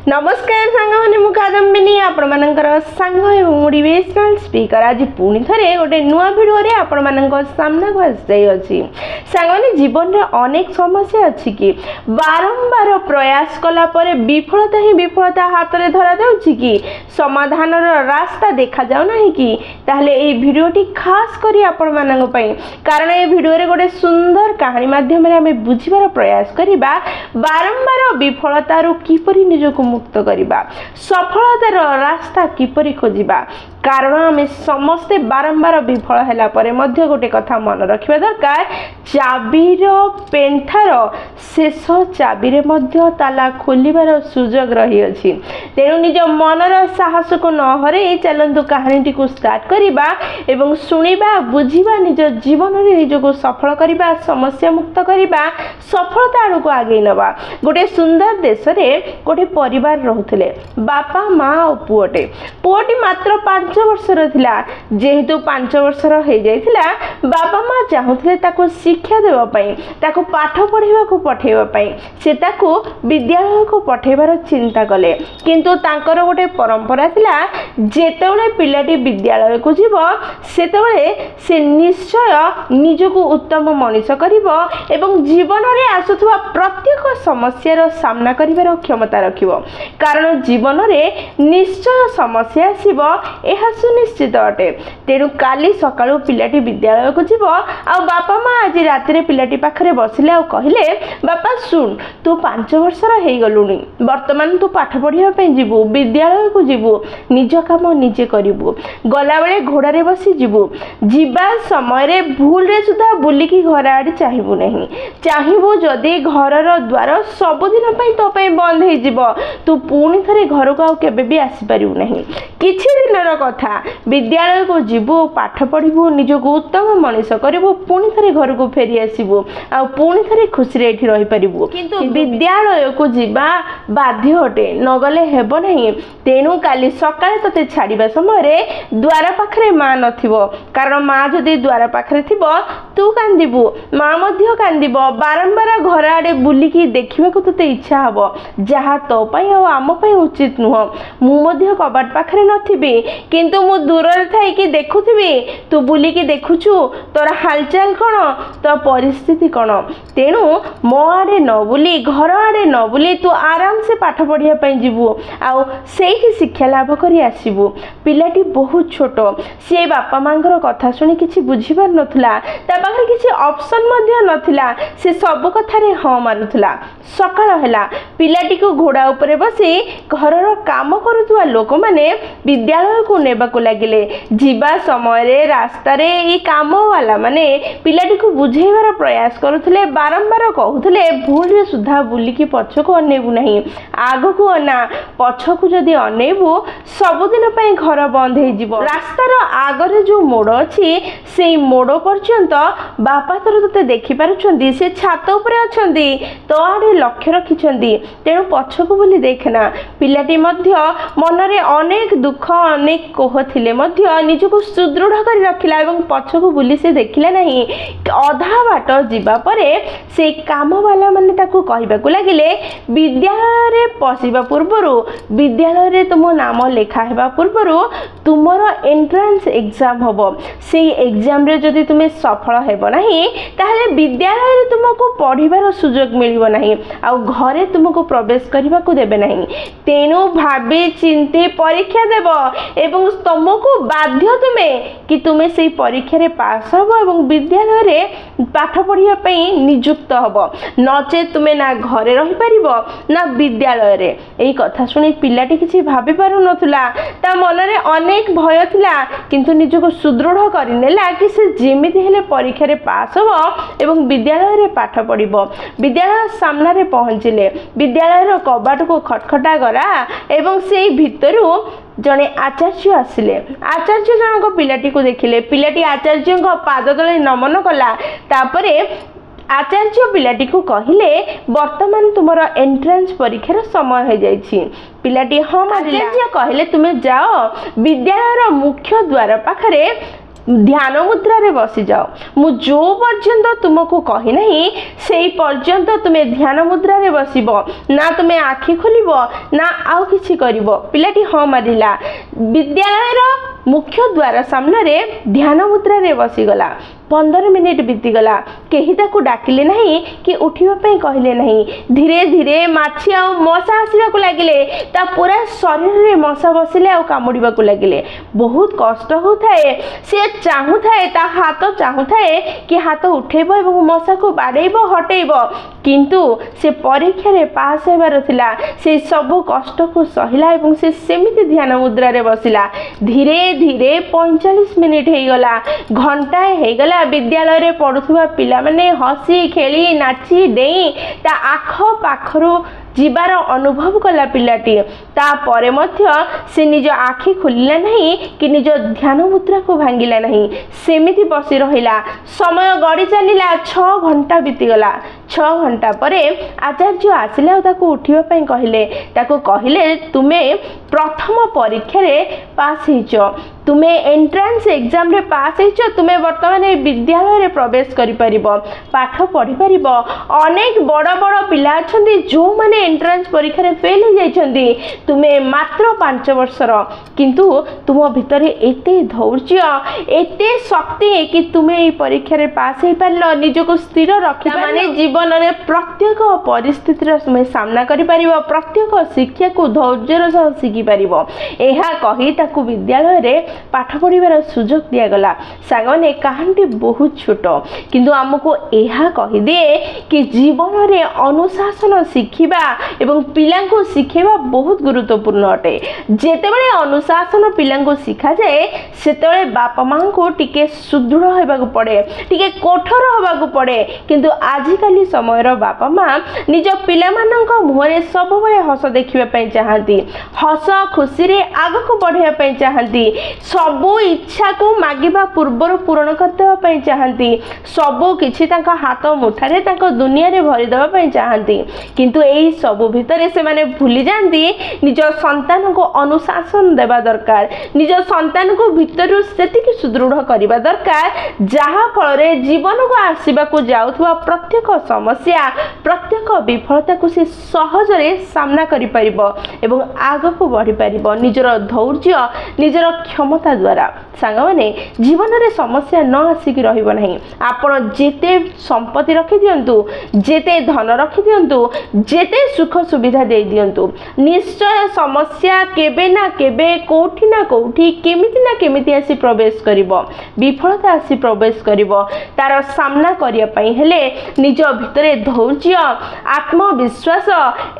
नमस्कार सांग मैंने मु कादम्बिनी आपण मानकर सांग एवं मोटिवेशनल स्पीकर आज पुणी थे गोटे नुआ भिडियो रे आपण मानक सामना को आसी अछि। सांग माने जीवन रे अनेक समस्या अछि कि बारंबार प्रयास कला परे विफलता ही विफलता हाथ रे धरा जाउछि कि समाधान रास्ता देखा जाउ नाही कि ताहले ए भिडियोटी खास करी आपण मानक पई कारण ए भिडियो रे गोटे सुंदर कहानी माध्यम रे हमें बुझिबार प्रयास करिबा बारंबार विफलता रो किपरि निजको मुक्त करिबा सफलतार रास्ता किपरि खोजिबा कारण आम समस्ते बारंबार विफल हैला परे मध्य गोटे कथा मन रखिबा दरकार चाबीर पेंठार शेष चाबी रे मध्य ताला खोलिबार सुजोग रही अछि। तेणु निज मनर साहस को न हरे चलंतु कहानीटी को स्टार्ट करिबा एवं सुनिबा बुझिबा निज जीवन रे निजको सफल करिबा समस्या मुक्त करिबा सफलता आड़ को आगे नबा। गोटे सुंदर देश रे गोटे परिवार रहुथिले बापा माँ और पुओटी मात्र 5 वर्षर थिला। जेहेतु 5 वर्षर हो जाइथिला बापा माँ चाहुथिले ताको शिक्षा देबा पई ताको पाठ पढिबा को पठेबा पई से ताको विद्यालय को पठेबार चिंता कले किंतु तांकर गोटे परंपरा थिला जेतेबेले पिलाटी विद्यालय को जीवो सेतेबेले से निश्चय निजको उत्तम मनुष्य करिवो एवं जीवन रे आसुथुवा प्रत्येक समस्यार सामना करिवार क्षमता रखिवो कारण जीवन रे निश्चय समस्या आसीबो एहा सुनिश्चित अटे। तेणु काली सकाळु पिलाटी विद्यालय को जीवो आ बापा माँ आज राति रे पिलाटी पाखरे बसिले आ कहिले बापा सुन तू 5 वर्षर हे गलुनी वर्तमान तू पाठ पढ़िया पे जीवु विद्यालय को जीवु निज काम निजे करिवु गला बेले घोड़ा रे बसी जीवु जीवा समय रे भूल रे सुधा बुलिकी घर आड़ी चाहिबु नहीं चाहिबु जदी घरर द्वार सब दिन पई तो पई बंद हे जीवो तू पुणी थरे घर को आ केबे भी आसी परिउ नहीं किछि दिनर कथा विद्यालय को जीवु पाठ पढ़िबु निजको उत्तम मनुष्य करिवु पुणी थरे घर को फेरी आसीबु आ पुणी थरे खुशी रे एठी रहि परिबु किंतु विद्यालय को जीवा बाध्य हटे नगले हेबो नहीं। तेणु काली सकाळे तते छाड़िबा समय रे द्वार पाखरे माँ नथिबो कारण माँ जदी द्वार पाखरे थिबो तू कांदिबु माँ मध्य कांदिबो बारंबार घर आडे बुलिकी देखिबा को तते इच्छा हबो जहा तो पई आ आम पई उचित नुह मु मध्य कबाट पाखरे नथिबी किंतु मु दूर रे थाई कि देखुथिबी तू बुलिकी देखुछु तोर हालचाल कोन तो परिस्थिति कोन तेणु मो आडे न बुली घर आडे न बुली तू आराम से पाठ पढ़िया पई जीवु आ सेही शिक्षा लाभ करी आसीबु। पिलाटी बहुत छोट से बापा मांगर कथा सुनी किछि बुझिबार नथुला ता पाखरे किछि ऑप्शन मध्य नथिला से सब कथा रे हां मारुथुला। सकाळ हैला पिलाटी को घोड़ा ऊपर बसी घरर काम करुथुवा लोक माने विद्यालय को नेबा को लागिले जीवा समय रे रास्ता रे ई काम वाला माने पिलाटी को बुझेबार प्रयास करुथले बारंबार कहूथले भूल रे सुधा बुलिकी पछको अनेबु नहीं आगो को अना पछको जदी अनेबु सब दिन पई घर बंद हे जीवो रास्तार आगरे जो मोड़ अछि सेई मोड़ पर्यंत बापा तोर तते देखि पारुछंदी से छात ऊपर अछंदी तो आडे लक्ष्य रखिछंदी तेणु पछको बोली देखना। पिलाटी मध्य मनरे अनेक दुख अनेक कोह थिले मध्य निजको सुदृढ़ कर रखिला एवं पछको बुली से देखिला नहीं अधा बाट जीवा परे से काम वाला माने ताको कहिबाकू लागिले विद्यालय रे पसिबा पूर्वरु विद्यालय रे तुम नाम लेखा हेबा पूर्वरु तुमर एंट्रेंस एग्जाम हबो से एग्जाम रे जदी तुमे सफल हेबो नाही ताहले विद्यालय रे तुमको पढिबार सुजोग मिलिबो नाही आ घरे तुमको प्रवेश करबाकू देबे नाही। तेनु भाबी चिंते परीक्षा देबो एवं तुमको बाध्य तुमे कि तुमे सेई परीक्षा रे पास हबो एवं विद्यालय रे पाठ पढ़िया पई नियुक्त हबो नचे तुमे ना घरे रही परिबो ना विद्यालय रे। एई कथा सुनी पिलाटी किछि भाबी पारु नथुला ता मन रे अनेक भय थिला किंतु निजको सुदृढ़ करि नेला कि से जेमिति हेले परीक्षा रे पास हबो एवं विद्यालय रे पाठ पढ़िबो। विद्यालय सामना रे पहुंचिले विद्यालय रो कबाट को खटखटा गरा एवं सेई भितरु जने आचार्य आसिले आचार्य जनक पिलाटी को देखिले पिलाटी आचार्य को पाद तले नमन कला तापरे आचार्य पिलाटी को कहिले वर्तमान तुमर एंट्रेंस परीक्षार समय हो जाइछि। पिलाटी हाँ आचार्य कहिले तुमे जाओ विद्यालय मुख्य द्वार पाखरे ध्यान मुद्रा रे बसी जाओ मु जो पर्यंत तुमको कही नहीं से पर्यंत तुमे ध्यान मुद्रा रे बसिबो ना तुमे आखि खोलिबो ना आउ किछि करिबो। पिलाटी हाँ मारिला। विद्यालय रो मुख्य द्वार सामने ध्यान मुद्रा रे बसीगला। 15 मिनिट बीतीगला। केही ताकू डाकिले नहीं कि उठिबा पई कहले नहीं। धीरे धीरे माछी आ मशा आसीबाकू लागिले। ता पूरा शरीर रे मशा बसिले आ कामुड़ीबाकू लागिले। बहुत कष्ट होथाए। से चाहुथाए ता हाथ चाहुथाए कि हाथ उठेबो एवं मशा को बाडेइबो हटेइबो किंतु से परीक्षा रे पास हेबार थिला। से सब कष्ट को सहिला एवं से सेमिति ध्यान मुद्रा रे बसिला। धीरे धीरे 45 मिनिट हेगला। घंटाए हेगला। विद्यालय रे पढ़ुथुवा पिला माने हसी खेली नाची डेई ता आख पाखरु जीवार अनुभव कला पिलाटी। तापरे मध्य से निज आखि खोलिला नहीं कि निज ध्यान मुद्रा को भांगिला नहीं। सेमिति बसी रहिला। समय गड़ी चलिला। 6 घंटा बीतीगला। 6 घंटा परे आचार्य आसिले और ताको उठिबा पई कहिले। ताको कहिले तुमे प्रथम परीक्षा रे पास हिचो। तुमे एंट्रांस एग्जाम रे पास हिचो। तुमे वर्तमान विद्यालय रे प्रवेश करि परिबो। पाठ पढ़ी परिबो। अनेक बड़ बड़ पिला अछंती जो माने एंट्रांस परीक्षा रे फेल हो जाइछंती। तुमे मात्र 5 वर्षर किंतु तुम भितर एते धैर्य एते शक्ति कि तुमे ए परीक्षा रे पास हे पारलो। निजको स्थिर रखि माने जीवन रे प्रत्येक परिस्थिति रे तुमे सामना करि परिबो। प्रत्येक शिक्षा को धैर्यर सह शिखि परिबो। एहा कहि ताकू विद्यालय रे पाठ पढ़िबार सुजोग दिया गला। सागने कहानी बहुत छोट किंतु आमको एहा कहि दे कि जीवन रे अनुशासन शिखिबा एवं पिला को शिखेबा बहुत गुरुत्वपूर्ण अटे। जेतेबेले अनुशासन पिला को शिखा जाए सेतेबेले बापा मां को टिके सुदृढ़ होबाकू पड़े टिके कठोर होबाकू पड़े किंतु आजिकाली समय रो बापा मां निज पिला मानक मुहरे सब बेले हस देखिबा पई चाहंती। हस खुशी रे आगो को बढ़िया पई चाहंती। सबो इच्छा को मागिबा पूर्वर पूर्ण करदेबा पई चाहंती। सबो किछि तांका हाथ मुठारे तांका दुनिया रे भरि देबा पई चाहंती किंतु एही सबो भितरे से माने भूली जांती निज संतान को अनुशासन देबा दरकार। निज संतान को भितरु सेतिकी सुदृढ़ करबा दरकार जहा फल रे जीवन को आसीबा को जाउथवा प्रत्येक समस्या प्रत्येक विफलता को से सहज रे सामना करि परिबो एवं आगो को बढ़ी परिबो निजर धैर्य निजर क्षमता द्वारा। सांगमाने जीवन रे समस्या न आसिक रहिबो नहीं। आपण जेते संपत्ति रखि दियंतु जेते धन रखि दियंतु जेते सुख सुविधा दे दियंतु निश्चय समस्या केबे ना केबे कोठी ना कोठी केमिति ना केमिति आसी प्रवेश करिवो। विफलता आसी प्रवेश करिवो। तार सामना करिया पई हेले निज भितरे धैर्य आत्मविश्वास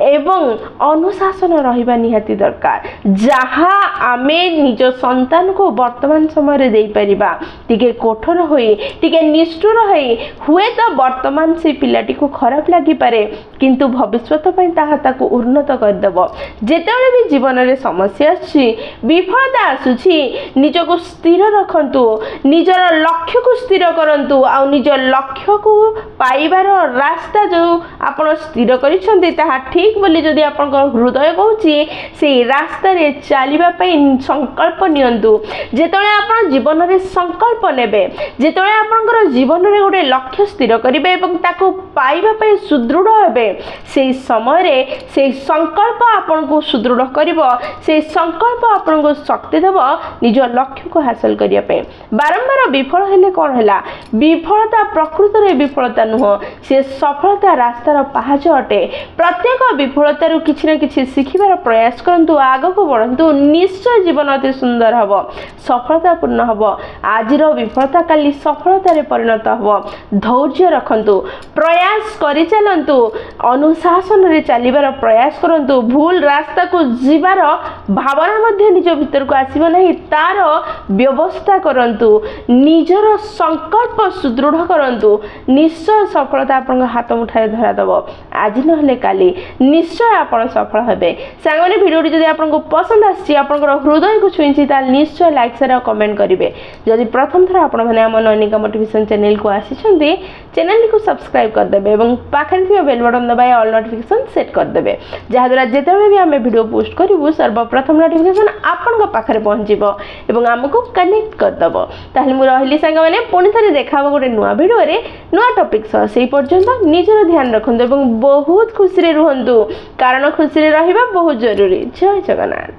एवं अनुशासन रहिबा निहाती दरकार। जहा आमे निज संतान को वर्तमान समय रे देई परिबा टिके कठोर होई टिके निष्ठुर होई हुए तो वर्तमान से पिलाटी को खराब लागि पारे किंतु भविष्यत पई ताहा ताको उन्नत कर देबो। जेतेबेले भी जीवन रे समस्या आछि विफलता आसुछि निजको स्थिर रखंतु निजर लक्ष्य को स्थिर करंतु आ निज लक्ष्य को पाइबार रास्ता जो आपण स्थिर करिसंती ताहा ठीक बोली जदि आपण हृदय कहूछि से रास्ता रे चलिबा पई संकल्प नियंतु। जेतेबेले आपण जीवन रे संकल्प नेबे जेतेबेले आपनकर जीवन रे गोटे लक्ष्य स्थिर करिवे एवं ताको पाइबा पई सुदृढ़ हेबे से समय रे से संकल्प आपन को सुदृढ़ करिवो। से संकल्प आपन को शक्ति देबो निज लक्ष्य को हासिल करिया पे। बारंबार विफल हेले कोन हैला विफलता प्रकृत रे विफलता नुह से सफलता रास्तार पहाच अटे। प्रत्येक विफलता रु किछि ना किछि सिखिबार प्रयास करंतु आगो को बढ़ंतु निश्चय जीवन अति सुंदर हबो सफलता पूर्ण हबो। आजिर विफलता काली सफलता रे परिणत हबो। धैर्य रखंतु प्रयास करि चलंतु अनुशासन रे चलिबार प्रयास करंतु भूल रास्ता को जीवार भावना मध्ये निज भीतर को आसीबो नहीं तार व्यवस्था करंतु निजर संकल्प सुदृढ़ करंतु निश्चय सफलता आपन हाथ मुठाए धरा दबो। आज नहले काली निश्चय आपन सफल हेबे। सांगने वीडियो जदि आपन को पसंद आसी आपन हृदय को छुईछि ता निश्चय लाइक शेयर और कमेंट करिवे। जदि प्रथम थर आपण माने हम नैनिका मोटिवेशन चैनल को आसी चैनल को सब्सक्राइब कर देबे एवं पाखरे बेल बटन दबाए ऑल नोटिफिकेशन नोटिफिकेशन सेट करदे जहाँद्वारा जितेबाला भी आम वीडियो पोस्ट करूँ सर्वप्रथम नोटिफिकेशन आपण पाखे पहुँचो और आमको कनेक्ट करदेव। ताहले मु रही सांग मैंने पुणी थे देखा गोटे नुआ वीडियो नुआ टॉपिक सह से पर्यंत निजर ध्यान रखु और बहुत खुशी रुहतु कारण खुशी रहा बहुत जरूरी। जय जगन्नाथ।